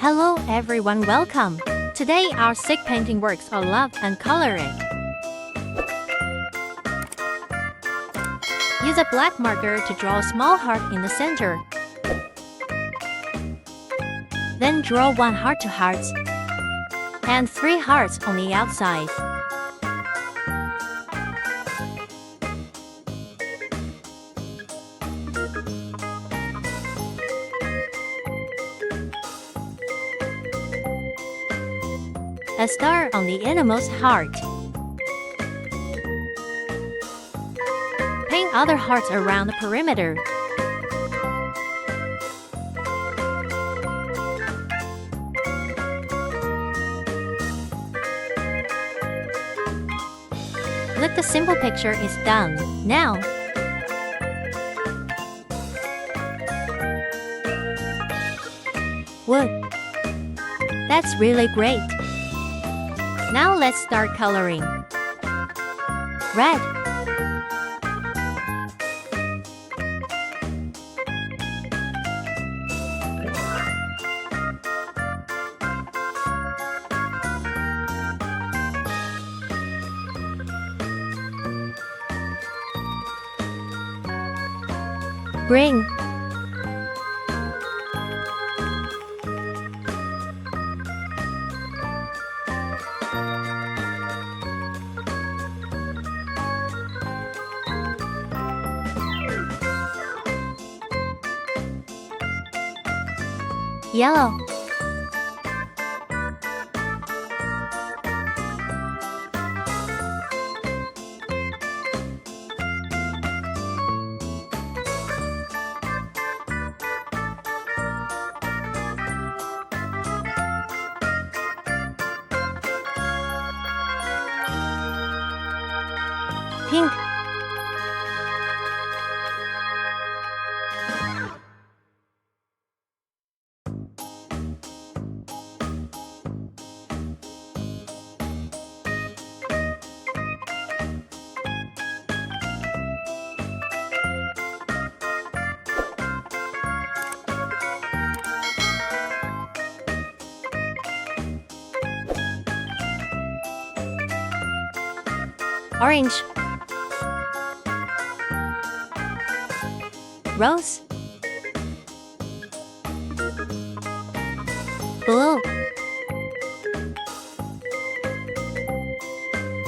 Hello everyone, welcome! Today our stick painting works are love and coloring. Use a black marker to draw a small heart in the center. Then draw 1 heart to hearts and 3 hearts on the outside. A star on the innermost heart. Paint other hearts around the perimeter. Look, the simple picture is done. Now, wood. That's really great. Now let's start coloring. Red. Green. Yellow. Pink. Orange. Rose. Blue.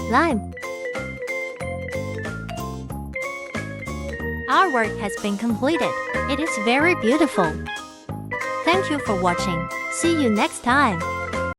Lime. Our work has been completed. It is very beautiful. Thank you for watching. See you next time.